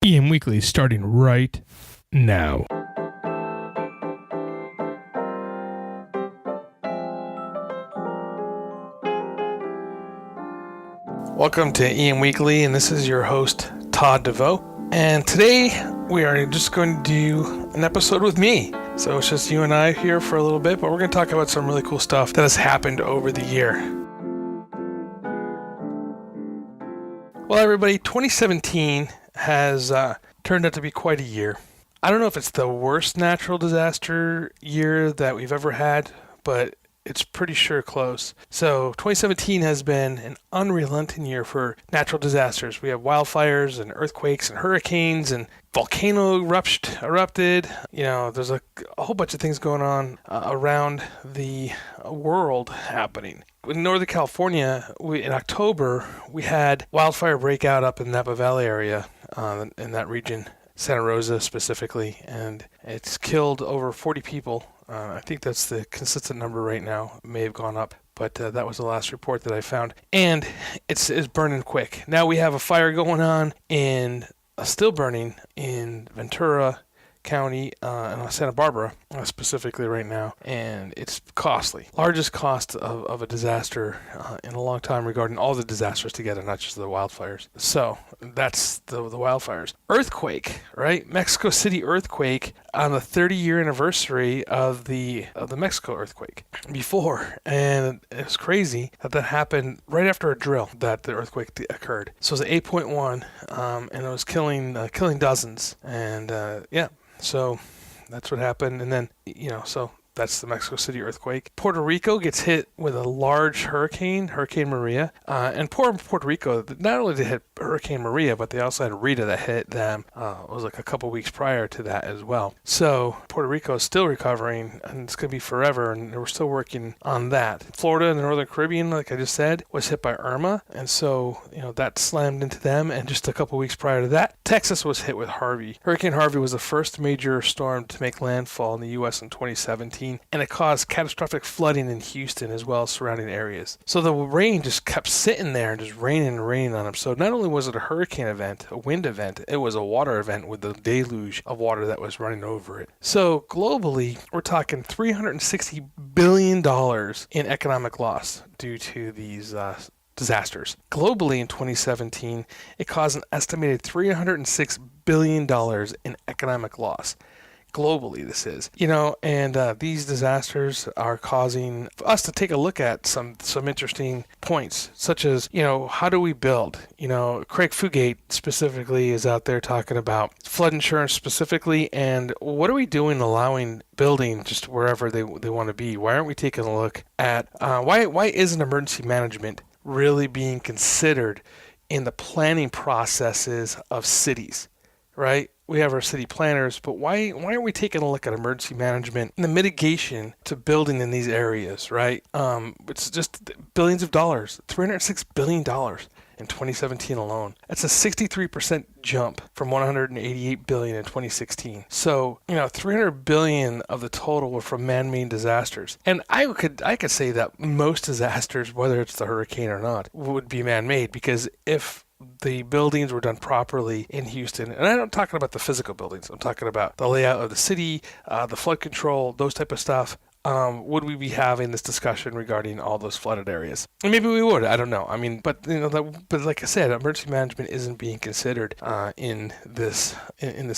EM Weekly is starting right now. Welcome to EM Weekly, and this is your host, Todd De Voe. And today we are just going to do an episode with me. So it's just you and I here for a little bit, but we're going to talk about some really cool stuff that has happened over the year. Well, everybody, 2017 has turned out to be quite a year. I don't know if it's the worst natural disaster year that we've ever had, but it's pretty sure close. So 2017 has been an unrelenting year for natural disasters. We have wildfires and earthquakes and hurricanes and volcano erupted. You know, there's a whole bunch of things going on around the world happening. In Northern California, in October, we had wildfire breakout up in Napa Valley area in that region, Santa Rosa specifically, and it's killed over 40 people. I think that's the consistent number right now. It may have gone up, but that was the last report that I found. And it's burning quick. Now we have a fire going on still burning in Ventura County and Santa Barbara specifically right now, and it's costly. Largest cost of a disaster in a long time regarding all the disasters together, not just the wildfires. So that's the wildfires. Earthquake, right? Mexico City earthquake on the 30-year anniversary of the Mexico earthquake before, and it was crazy that happened right after a drill that the earthquake occurred. So it was 8.1, and it was killing dozens, and so that's what happened. And then, so that's the Mexico City earthquake. Puerto Rico gets hit with a large Hurricane Maria. And Puerto Rico, not only did it hit Hurricane Maria, but they also had Rita that hit them. It was like a couple weeks prior to that as well. So Puerto Rico is still recovering, and it's going to be forever, and we're still working on that. Florida and the Northern Caribbean, like I just said, was hit by Irma, and so, that slammed into them. And just a couple weeks prior to that, Texas was hit with Harvey. Hurricane Harvey was the first major storm to make landfall in the U.S. in 2017. And it caused catastrophic flooding in Houston as well as surrounding areas. So the rain just kept sitting there and just raining and raining on them. So not only was it a hurricane event, a wind event, it was a water event with the deluge of water that was running over it. So globally, we're talking $360 billion in economic loss due to these disasters. Globally in 2017, it caused an estimated $306 billion in economic loss. Globally, this is, and these disasters are causing us to take a look at some interesting points, such as, how do we build? Craig Fugate specifically is out there talking about flood insurance specifically, and what are we doing allowing building just wherever they want to be? Why aren't we taking a look at why isn't emergency management really being considered in the planning processes of cities, right? We have our city planners, but why aren't we taking a look at emergency management and the mitigation to building in these areas, right? It's just billions of dollars, $306 billion in 2017 alone. That's a 63% jump from $188 billion in 2016. So, $300 billion of the total were from man-made disasters. And I could say that most disasters, whether it's the hurricane or not, would be man-made, because if the buildings were done properly in Houston, and I'm not talking about the physical buildings, I'm talking about the layout of the city, the flood control, those type of stuff, would we be having this discussion regarding all those flooded areas? And maybe we would, I don't know. But like I said, emergency management isn't being considered in this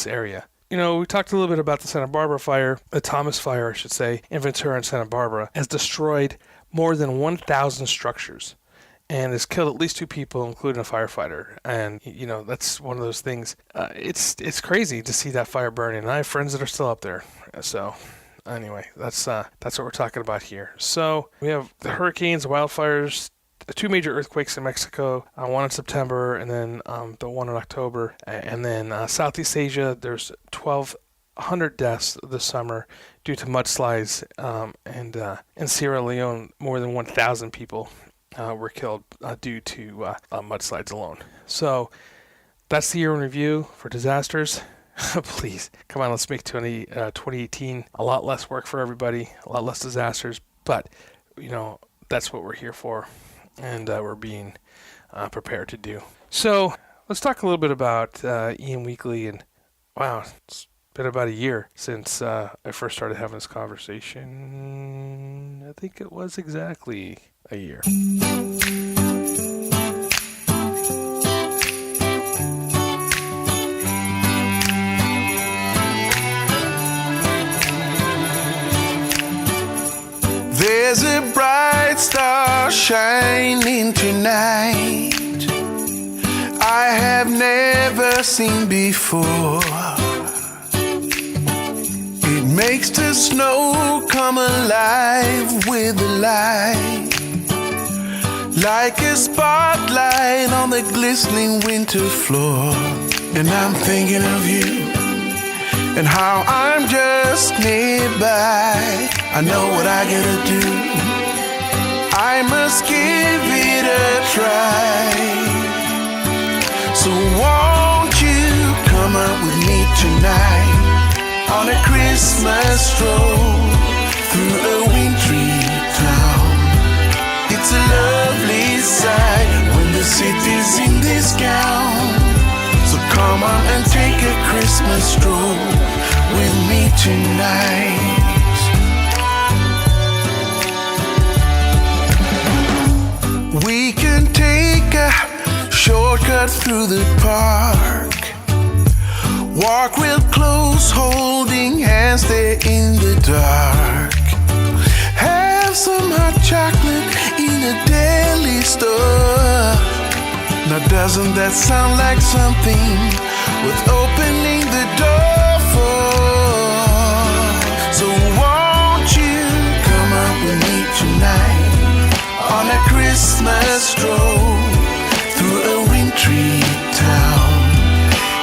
area. We talked a little bit about the Santa Barbara fire, the Thomas fire, I should say, in Ventura and Santa Barbara, has destroyed more than 1,000 structures and has killed at least 2 people, including a firefighter. And, that's one of those things. It's crazy to see that fire burning. And I have friends that are still up there. So anyway, that's what we're talking about here. So we have the hurricanes, wildfires, 2 major earthquakes in Mexico, one in September and then the one in October. And then Southeast Asia, there's 1,200 deaths this summer due to mudslides. And in Sierra Leone, more than 1,000 people were killed due to mudslides alone. So that's the year in review for disasters. Please, come on, let's make 2018 a lot less work for everybody, a lot less disasters. But, that's what we're here for, and we're being prepared to do. So let's talk a little bit about Ian Weekly. And wow, it's been about a year since I first started having this conversation. I think it was exactly a year. There's a bright star shining tonight I have never seen before. It makes the snow come alive with the light, like a spotlight on the glistening winter floor. And I'm thinking of you and how I'm just nearby. I know what I gotta do. I must give it a try. So won't you come out with me tonight on a Christmas stroll through a wintry town? It's a lovely sight when the city's in this gown. So come on and take a Christmas stroll with me tonight. We can take a shortcut through the park, walk real close, holding hands there in the dark. Have some hot chocolate in a deli store. Now doesn't that sound like something worth opening the door for? So won't you come out with me tonight on a Christmas stroll through a wintry town?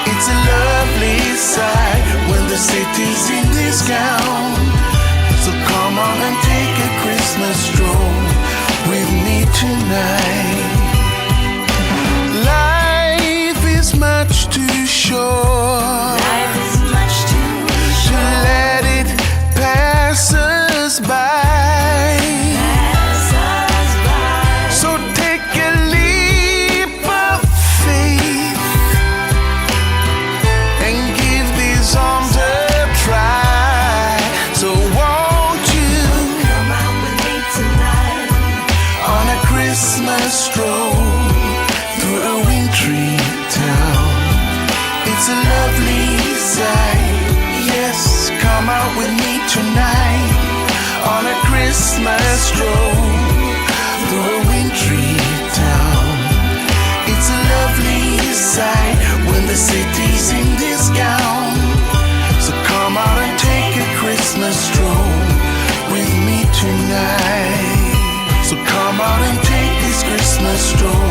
It's a lovely sight when the city's in this gown. So come on and take a Christmas stroll with me tonight. Life is much too short to let it pass us by. So take a leap of faith and give these arms a try. So won't you come out with me tonight on a Christmas stroll through a wintry town? It's a lovely sight. Yes, come out with me tonight on a Christmas stroll through a wintry town. It's a lovely sight when the city's in this gown. So come out and take a Christmas stroll with me tonight. So come out and take this Christmas stroll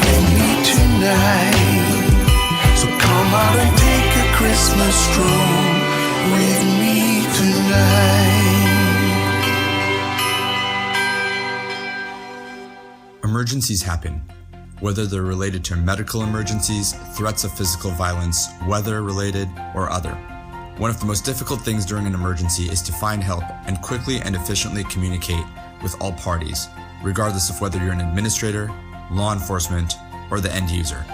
with me tonight. So come out and take a Christmas stroll with me tonight. Emergencies happen, whether they're related to medical emergencies, threats of physical violence, weather-related, or other. One of the most difficult things during an emergency is to find help and quickly and efficiently communicate with all parties, regardless of whether you're an administrator, law enforcement, or the end user.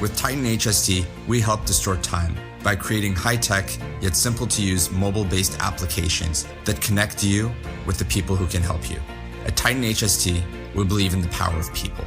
With Titan HST, we help to store time by creating high-tech, yet simple-to-use mobile-based applications that connect you with the people who can help you. At Titan HST, we believe in the power of people.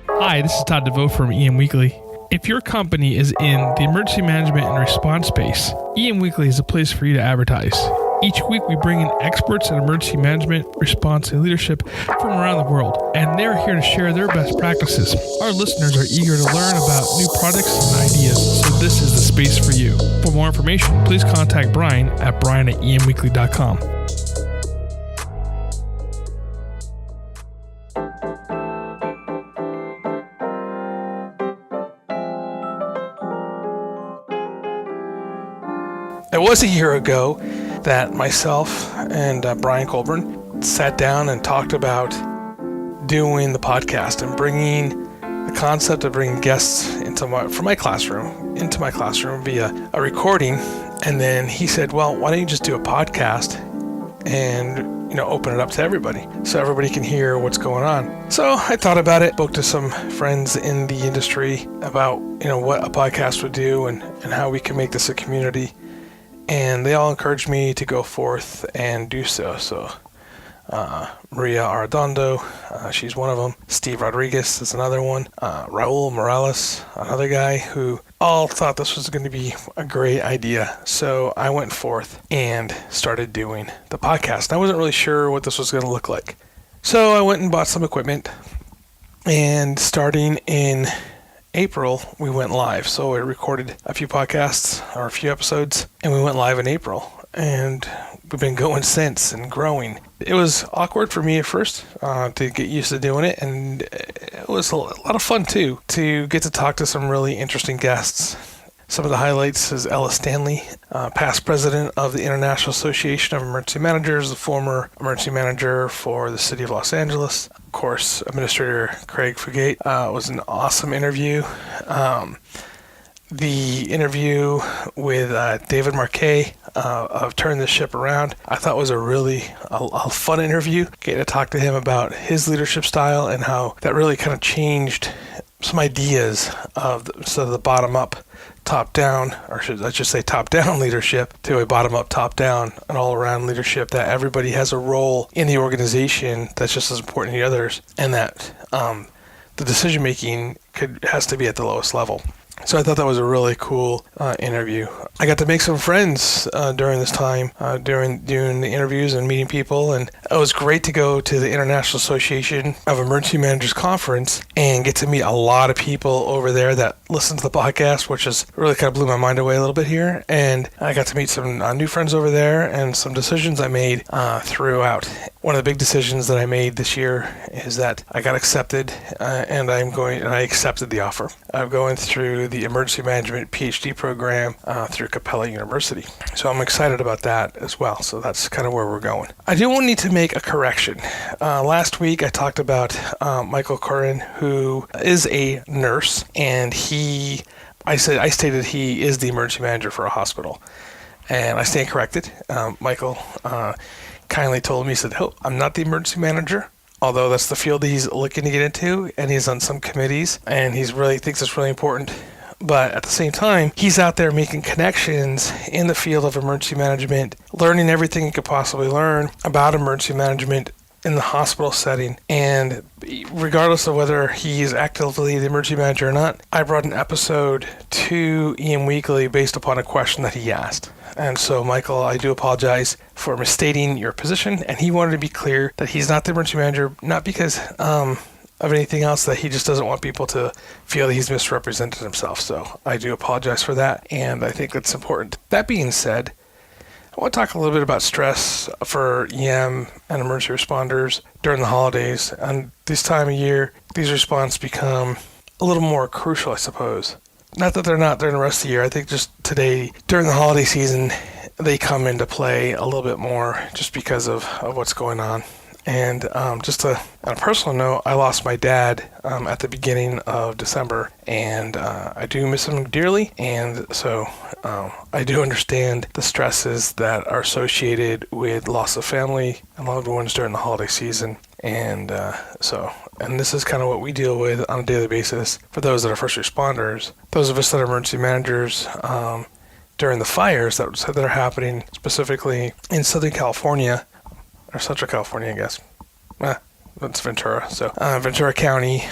Hi, this is Todd De Voe from EM Weekly. If your company is in the emergency management and response space, EM Weekly is a place for you to advertise. Each week we bring in experts in emergency management, response, and leadership from around the world, and they're here to share their best practices. Our listeners are eager to learn about new products and ideas, so this is the space for you. For more information, please contact Brian at brian@emweekly.com. It was a year ago that myself and Brian Colburn sat down and talked about doing the podcast and bringing the concept of bringing guests into my classroom via a recording. And then he said, well, why don't you just do a podcast and open it up to everybody so everybody can hear what's going on. So I thought about it, spoke to some friends in the industry about, what a podcast would do and how we can make this a community. And they all encouraged me to go forth and do so. So Maria Arredondo, she's one of them. Steve Rodriguez is another one. Raul Morales, another guy, who all thought this was going to be a great idea. So I went forth and started doing the podcast. I wasn't really sure what this was going to look like. So I went and bought some equipment, and starting in April, we went live. So I recorded a few podcasts or a few episodes, and we went live in April. And we've been going since and growing. It was awkward for me at first to get used to doing it, and it was a lot of fun too to get to talk to some really interesting guests. Some of the highlights is Ella Stanley, past president of the International Association of Emergency Managers, the former emergency manager for the city of Los Angeles. Of course, Administrator Craig Fugate was an awesome interview. The interview with David Marquet of Turn This Ship Around, I thought was a really a fun interview. Getting to talk to him about his leadership style and how that really kind of changed some ideas of the bottom-up, top-down, or I should say top-down leadership to a bottom-up, top-down, and all-around leadership, that everybody has a role in the organization that's just as important as the others, and that the decision-making has to be at the lowest level. So I thought that was a really cool interview. I got to make some friends during this time, during doing the interviews and meeting people, and it was great to go to the International Association of Emergency Managers Conference and get to meet a lot of people over there that listen to the podcast, which is really kind of blew my mind away a little bit here. And I got to meet some new friends over there, and some decisions I made throughout. One of the big decisions that I made this year is that I got accepted, and I accepted the offer of going through the Emergency Management PhD program through Capella University. So I'm excited about that as well. So that's kind of where we're going. I do need to make a correction. Last week I talked about Michael Curran, who is a nurse, and I stated he is the emergency manager for a hospital, and I stand corrected. Michael kindly told me, he said, "Oh, I'm not the emergency manager." Although that's the field that he's looking to get into, and he's on some committees, and he's really thinks it's really important. But at the same time, he's out there making connections in the field of emergency management, learning everything he could possibly learn about emergency management in the hospital setting. And regardless of whether he's actively the emergency manager or not, I brought an episode to EM Weekly based upon a question that he asked. And so, Michael, I do apologize for misstating your position. And he wanted to be clear that he's not the emergency manager, not because of anything else, that he just doesn't want people to feel that he's misrepresented himself. So I do apologize for that, and I think that's important. That being said, I want to talk a little bit about stress for EM and emergency responders during the holidays. And this time of year, these responses become a little more crucial, I suppose. Not that they're not during the rest of the year. I think just today, during the holiday season, they come into play a little bit more just because of what's going on. And just on a personal note, I lost my dad at the beginning of December, and I do miss him dearly. And so I do understand the stresses that are associated with loss of family and loved ones during the holiday season. And and this is kind of what we deal with on a daily basis for those that are first responders, those of us that are emergency managers. During the fires that are happening specifically in Southern California, or Central California, I guess. That's Ventura. So Ventura County,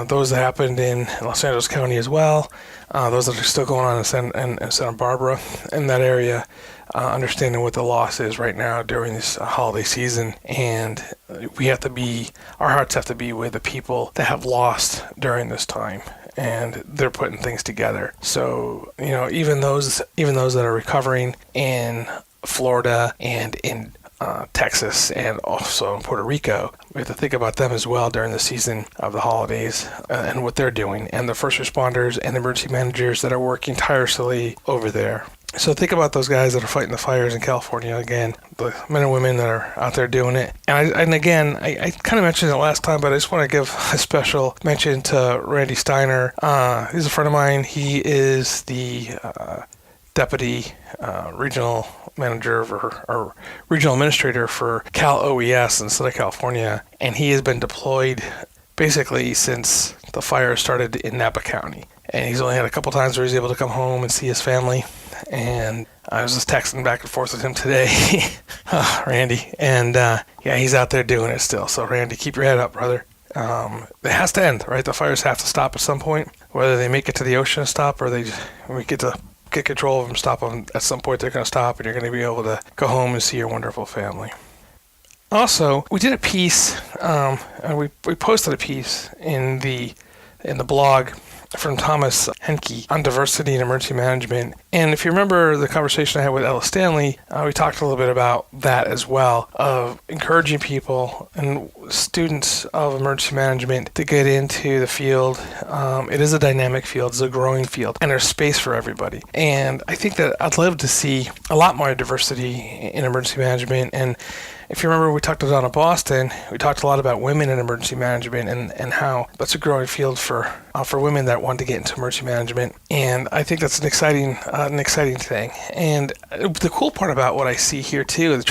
those that happened in Los Angeles County as well, those that are still going on in Santa Barbara, in that area, understanding what the loss is right now during this holiday season. And our hearts have to be with the people that have lost during this time. And they're putting things together. So, even those that are recovering in Florida and in Texas and also in Puerto Rico, we have to think about them as well during the season of the holidays and what they're doing, and the first responders and emergency managers that are working tirelessly over there. So think about those guys that are fighting the fires in California again, the men and women that are out there doing it. And again, I kind of mentioned it last time, but I just want to give a special mention to Randy Steiner. He's a friend of mine. He is the deputy regional manager or regional administrator for Cal OES in Southern California, and he has been deployed basically since the fire started in Napa County. And he's only had a couple times where he's able to come home and see his family. And I was just texting back and forth with him today, Randy. And yeah, he's out there doing it still. So Randy, keep your head up, brother. It has to end, right? The fires have to stop at some point. Whether they make it to the ocean and stop, or we get to get control of them, stop them. At some point, they're going to stop, and you're going to be able to go home and see your wonderful family. Also, we did a piece, and we posted a piece in the blog from Thomas Henke on diversity and emergency management. And if you remember the conversation I had with Ella Stanley, we talked a little bit about that as well, of encouraging people and students of emergency management to get into the field. It is a dynamic field, it's a growing field, and there's space for everybody. And I think that I'd love to see a lot more diversity in emergency management. And if you remember, we talked to Donna Boston, we talked a lot about women in emergency management and how that's a growing field for women that want to get into emergency management. And I think that's an exciting thing. And the cool part about what I see here too, the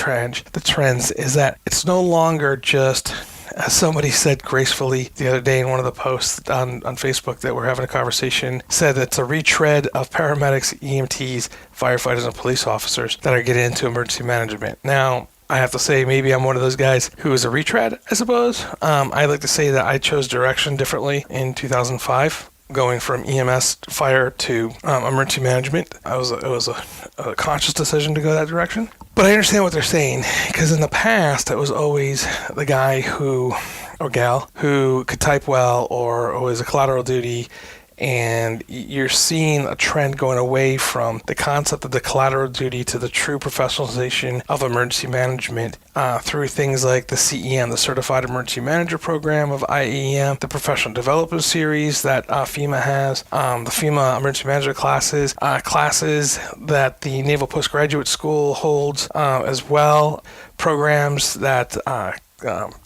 trends, is that it's no longer just, as somebody said gracefully the other day in one of the posts on Facebook that we're having a conversation, said it's a retread of paramedics, EMTs, firefighters, and police officers that are getting into emergency management. Now, I have to say, maybe I'm one of those guys who is a retread, I suppose. I like to say that I chose direction differently in 2005, going from EMS fire to emergency management. It was a conscious decision to go that direction. But I understand what they're saying, because in the past, it was always the guy or gal who could type well or was a collateral duty. And you're seeing a trend going away from the concept of the collateral duty to the true professionalization of emergency management through things like the CEM, the Certified Emergency Manager Program of IEM, the Professional Development Series that FEMA has, the FEMA Emergency Manager classes that the Naval Postgraduate School holds as well, programs that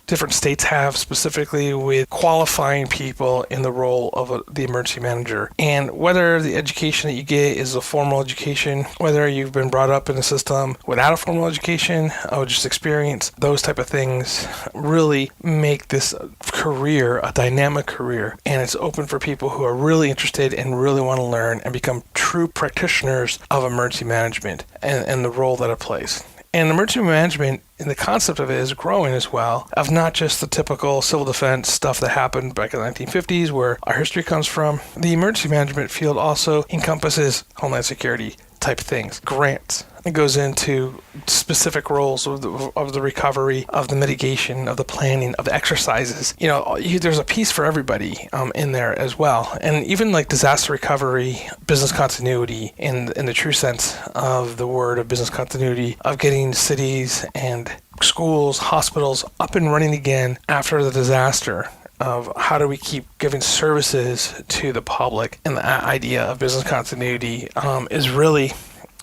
different states have specifically with qualifying people in the role of the emergency manager. And whether the education that you get is a formal education, whether you've been brought up in a system without a formal education or just experience, those type of things really make this career a dynamic career. And it's open for people who are really interested and really want to learn and become true practitioners of emergency management and the role that it plays. And emergency management, and the concept of it, is growing as well, of not just the typical civil defense stuff that happened back in the 1950s, where our history comes from. The emergency management field also encompasses homeland security type things, grants. It goes into specific roles of the recovery, of the mitigation, of the planning, of the exercises. There's a piece for everybody in there as well. And even like disaster recovery, business continuity in the true sense of the word of business continuity, of getting cities and schools, hospitals up and running again after the disaster, of how do we keep giving services to the public. And the idea of business continuity is really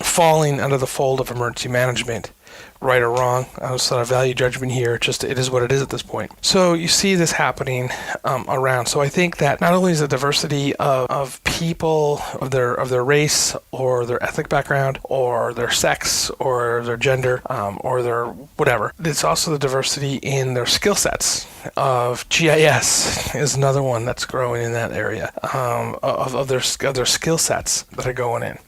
falling under the fold of emergency management, right or wrong. It's not a value judgment here, just it is what it is at this point. So you see this happening around. So I think that not only is the diversity of people, of their race or their ethnic background or their sex or their gender or their whatever, it's also the diversity in their skill sets. Of GIS is another one that's growing in that area, of their skill sets that are going in.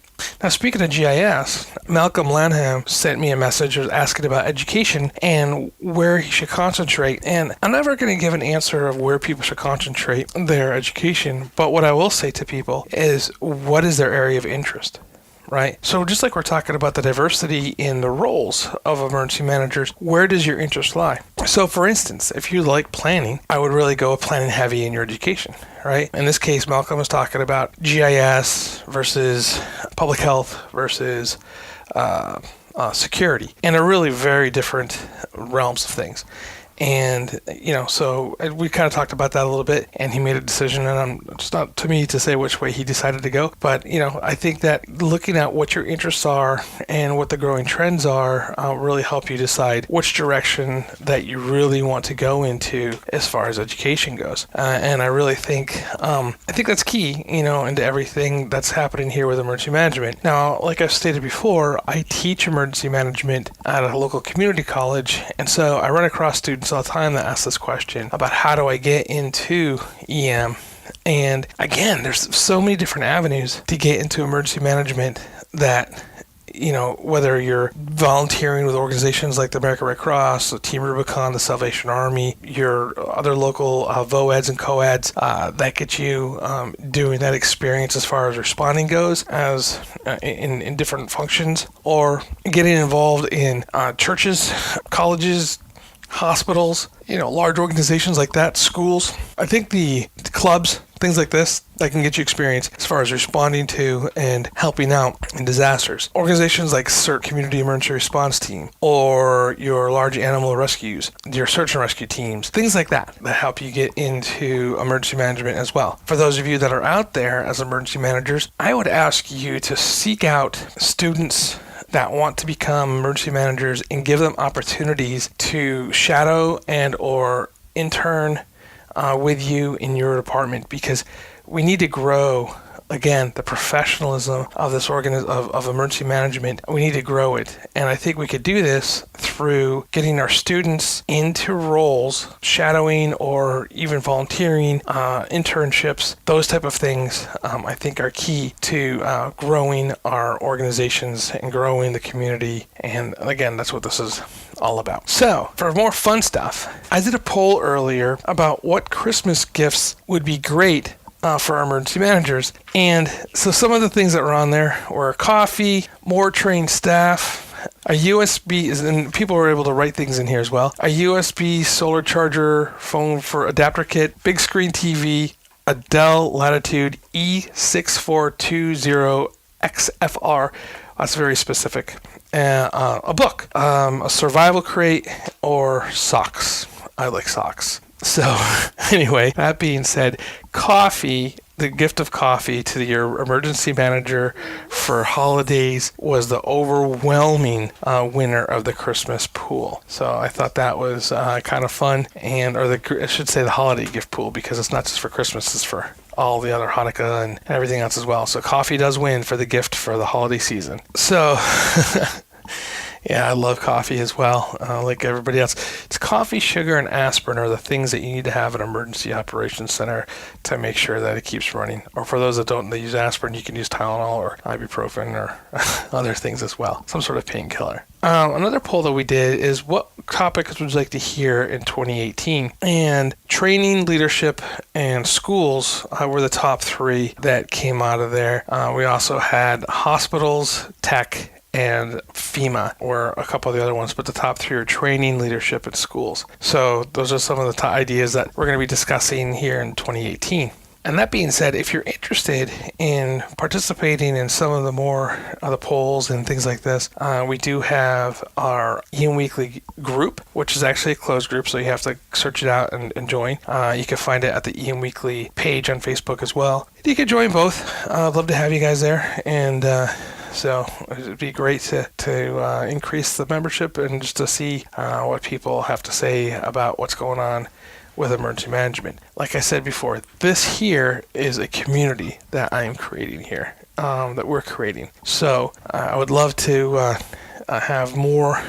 Now, speaking of GIS, Malcolm Lanham sent me a message asking about education and where he should concentrate. And I'm never going to give an answer of where people should concentrate their education, but what I will say to people is, what is their area of interest? Right? So just like we're talking about the diversity in the roles of emergency managers, where does your interest lie? So for instance, if you like planning, I would really go planning heavy in your education, right? In this case, Malcolm was talking about GIS versus public health versus security, and they're really very different realms of things. And, so we kind of talked about that a little bit, and he made a decision, and it's not to me to say which way he decided to go. But, I think that looking at what your interests are and what the growing trends are really help you decide which direction that you really want to go into as far as education goes. And I really think, that's key, into everything that's happening here with emergency management. Now, like I've stated before, I teach emergency management at a local community college, and so I run across students all the time that ask this question about how do I get into EM. And again, there's so many different avenues to get into emergency management that, whether you're volunteering with organizations like the American Red Cross, the Team Rubicon, the Salvation Army, your other local VOEDs and COEDs, that get you doing that experience as far as responding goes, as in different functions, or getting involved in churches, colleges, hospitals, large organizations like that, schools. I think the clubs, things like this, that can get you experience as far as responding to and helping out in disasters. Organizations like CERT, Community Emergency Response Team, or your large animal rescues, your search and rescue teams, things like that help you get into emergency management as well. For those of you that are out there as emergency managers, I would ask you to seek out students that want to become emergency managers and give them opportunities to shadow and or intern with you in your department, because we need to grow, again, the professionalism of this of emergency management. We need to grow it. And I think we could do this through getting our students into roles, shadowing or even volunteering, internships, those type of things, I think are key to growing our organizations and growing the community. And again, that's what this is all about. So, for more fun stuff, I did a poll earlier about what Christmas gifts would be great for our emergency managers. And so some of the things that were on there were coffee, more trained staff, a USB, and people were able to write things in here as well, a USB solar charger, phone for adapter kit, big screen TV, a Dell Latitude E6420XFR, that's very specific, a book, a survival crate, or socks. I like socks. So anyway, that being said, coffee, the gift of coffee to your emergency manager for holidays was the overwhelming winner of the Christmas pool. So I thought that was kind of fun, I should say the holiday gift pool, because it's not just for Christmas, it's for all the other Hanukkah and everything else as well. So coffee does win for the gift for the holiday season. So yeah, I love coffee as well, like everybody else. It's coffee, sugar, and aspirin are the things that you need to have at an emergency operations center to make sure that it keeps running. Or for those that don't, they use aspirin, you can use Tylenol or ibuprofen or other things as well, some sort of painkiller. Another poll that we did is what topics would you like to hear in 2018? And training, leadership, and schools were the top three that came out of there. We also had hospitals, tech, and FEMA were a couple of the other ones, but the top three are training, leadership, and schools. So those are some of the top ideas that we're going to be discussing here in 2018. And that being said, if you're interested in participating in some of the more of the polls and things like this, we do have our EM Weekly group, which is actually a closed group, so you have to search it out and join. You can find it at the EM Weekly page on Facebook as well. You can join both. I'd love to have you guys there, and so it'd be great to increase the membership and just to see what people have to say about what's going on with emergency management. Like I said before, this here is a community that I am creating here, that we're creating. So I would love to have more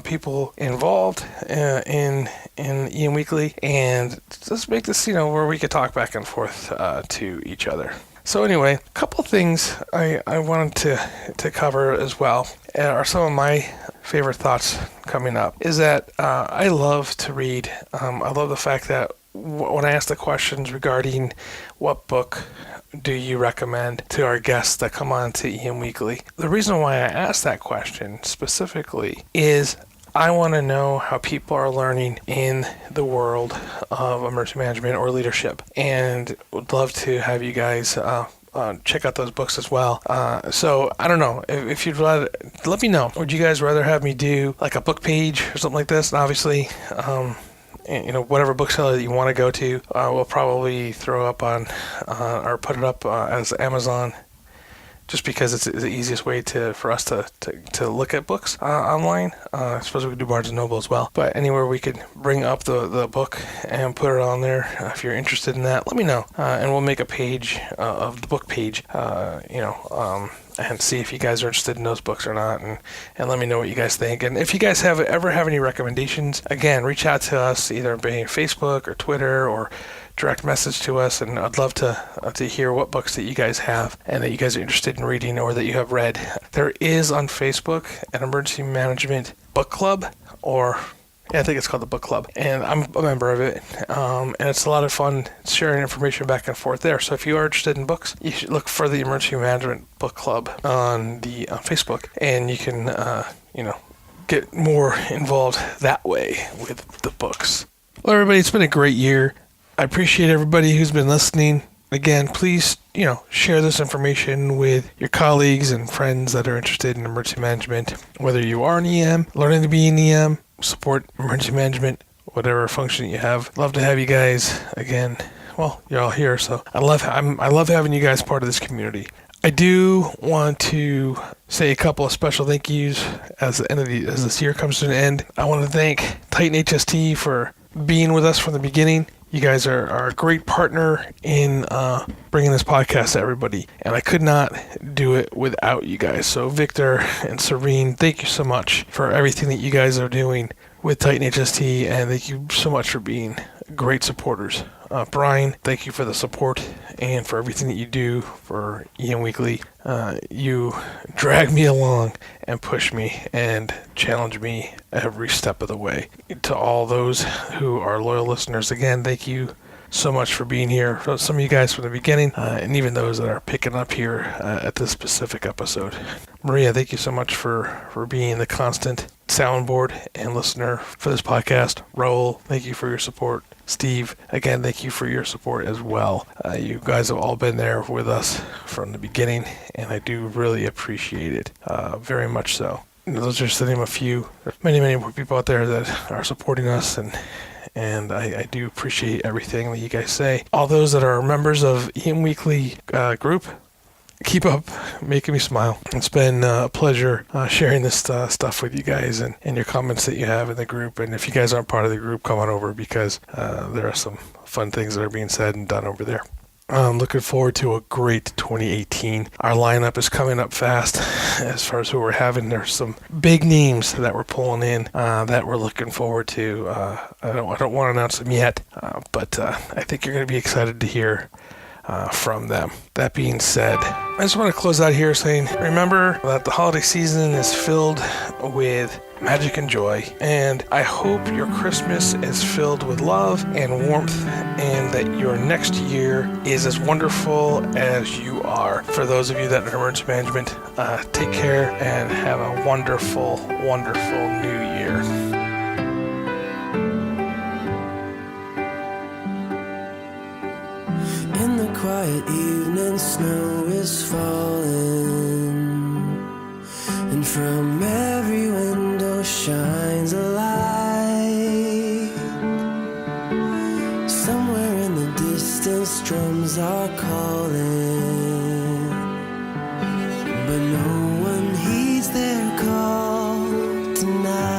people involved in EM Weekly, and just make this, where we could talk back and forth to each other. So anyway, a couple things I wanted to cover as well are some of my favorite thoughts coming up. Is that I love to read. I love the fact that when I ask the questions regarding what book do you recommend to our guests that come on to EM Weekly, the reason why I ask that question specifically is I want to know how people are learning in the world of emergency management or leadership, and would love to have you guys check out those books as well. So I don't know if you'd rather, let me know. Would you guys rather have me do like a book page or something like this? And obviously, whatever bookseller that you want to go to, we'll probably throw up on or put it up as Amazon, just because it's the easiest way for us to look at books online. I suppose we could do Barnes & Noble as well. But anywhere we could bring up the book and put it on there. If you're interested in that, let me know. And we'll make a page of the book page, and see if you guys are interested in those books or not. And let me know what you guys think. And if you guys ever have any recommendations, again, reach out to us either via Facebook or Twitter or direct message to us, and I'd love to hear what books that you guys have and that you guys are interested in reading or that you have read. There is on Facebook an emergency management book club, I think it's called the book club, and I'm a member of it, and it's a lot of fun sharing information back and forth there. So if you are interested in books, you should look for the emergency management book club on Facebook, and you can get more involved that way with the books. Well, everybody, it's been a great year. I appreciate everybody who's been listening. Again, please, share this information with your colleagues and friends that are interested in emergency management. Whether you are an EM, learning to be an EM, support emergency management, whatever function you have. Love to have you guys again. Well, you're all here, so I love having you guys part of this community. I do want to say a couple of special thank yous as this year comes to an end. I want to thank Titan HST for being with us from the beginning. You guys are a great partner in bringing this podcast to everybody, and I could not do it without you guys. So Victor and Serene, thank you so much for everything that you guys are doing with Titan HST, and thank you so much for being great supporters. Brian, thank you for the support and for everything that you do for EM Weekly. You drag me along and push me and challenge me every step of the way. To all those who are loyal listeners, again, thank you so much for being here. For some of you guys from the beginning, and even those that are picking up here at this specific episode. Maria, thank you so much for being the constant soundboard and listener for this podcast. Raul, thank you for your support. Steve, again, thank you for your support as well. You guys have all been there with us from the beginning, and I do really appreciate it, very much so. Those are just the name of a few. There's many, many more people out there that are supporting us, and I do appreciate everything that you guys say. All those that are members of EM Weekly group, keep up making me smile. It's been a pleasure sharing this stuff with you guys and your comments that you have in the group. And if you guys aren't part of the group, come on over, because there are some fun things that are being said and done over there. I'm looking forward to a great 2018. Our lineup is coming up fast as far as who we're having. There's some big names that we're pulling in that we're looking forward to. I don't want to announce them yet, but I think you're going to be excited to hear from them. That being said, I just want to close out here saying, remember that the holiday season is filled with magic and joy, and I hope your Christmas is filled with love and warmth, and that your next year is as wonderful as you are. For those of you that are in emergency management, take care and have a wonderful, wonderful new year. In the quiet evening, snow is falling, and from every window shines a light. Somewhere in the distance, drums are calling, but no one heeds their call tonight.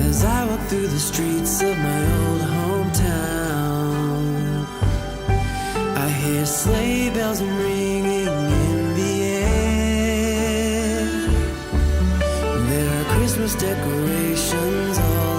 As I walk through the streets of my old hometown, I hear sleigh bells ringing in the air. There are Christmas decorations all